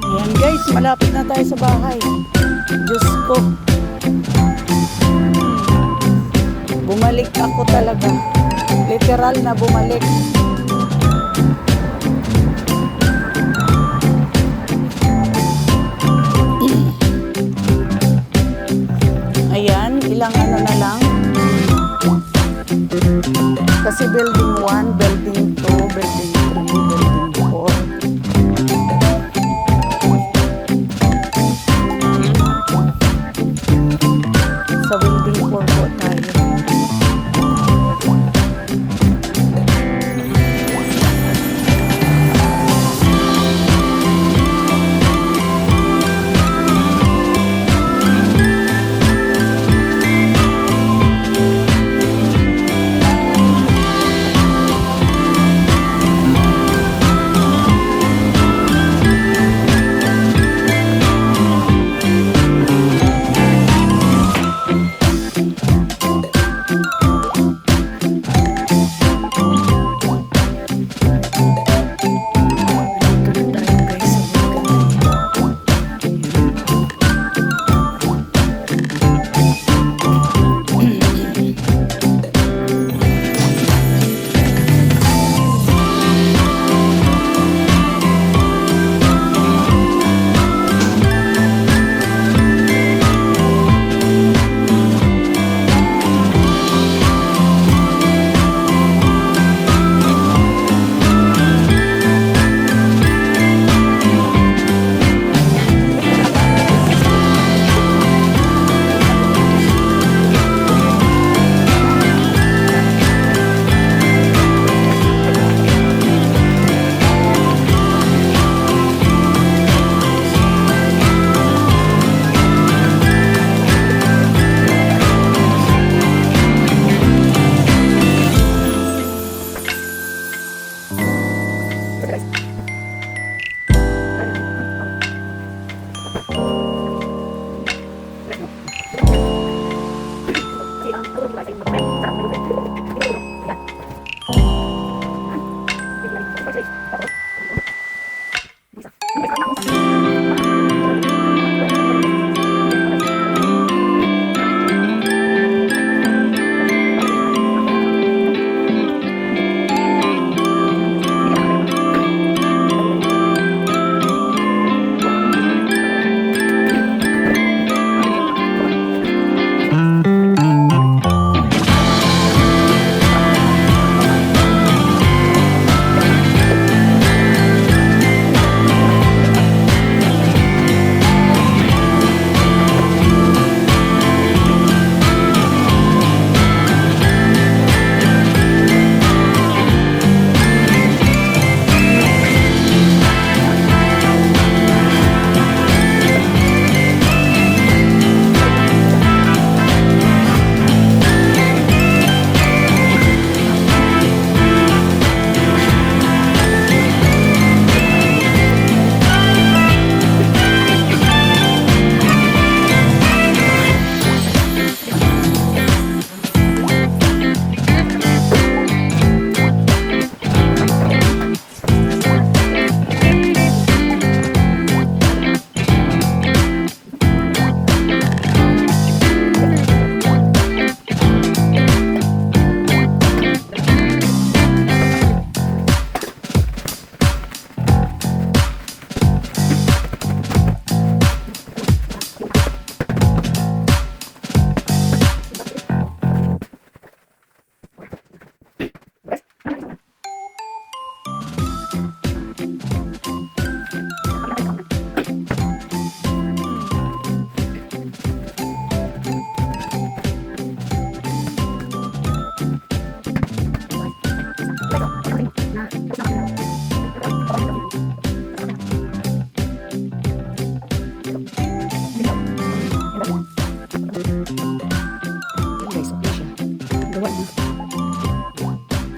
Ayan guys, malapit na tayo sa bahay. Diyos ko. Bumalik ako talaga. Literal na bumalik. Ayan, ilang ano na lang. Kasi building 1, building 2, building 3, building 4. Sa building 4 po tayo.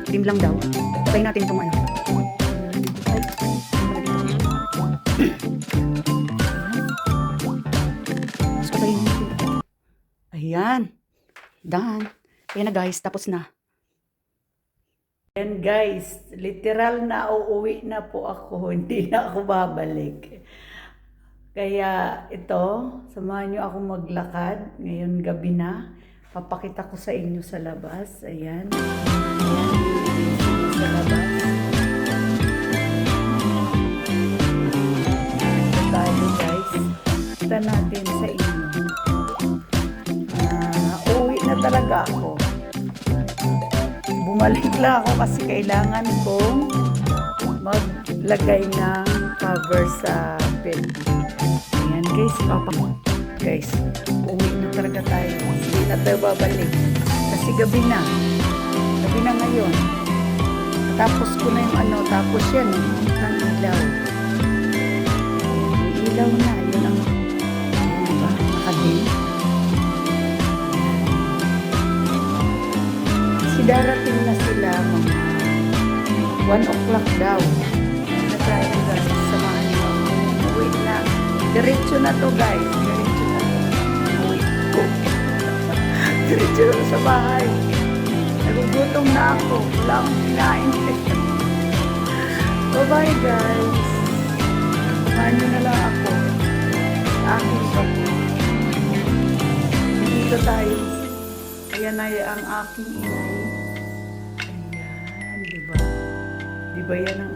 Dim lang daw. Patay natin itong ano. Tapos patayin natin. Ayan. Done. Ayan na guys. Tapos na. Ayan guys. Literal na uuwi na po ako. Hindi na ako babalik. Kaya ito, samahan nyo ako maglakad. Ngayon gabi na. Papakita ko sa inyo sa labas. Ayan. Ayan, sa labas. Ito tayo guys. Kita natin sa inyo. Uwi na talaga ako. Bumalik lang ako kasi kailangan kong maglagay ng cover sa bed. Ayan guys, guys, uwi na talaga tayo. Hindi na tayo babalik. Kasi gabi na. Gabi na ngayon. Tapos ko na yung tapos yan ng ilaw. May ilaw na. Yun ang, diba, nakadim. Kasi darating na sila mga 1 o'clock daw. Na tayo guys, samahan nyo ako. Uwi na. Diretso na to guys. Diretso na to. Uwi ko. Diretso na sa bahay. Nagugutom na ako. Wala akong kinain. Bye-bye guys. Samahan nyo na lang ako. Sa aking pag. Dito tayo. Ayan na ang aking inay. Ayan, diba? Diba yan ang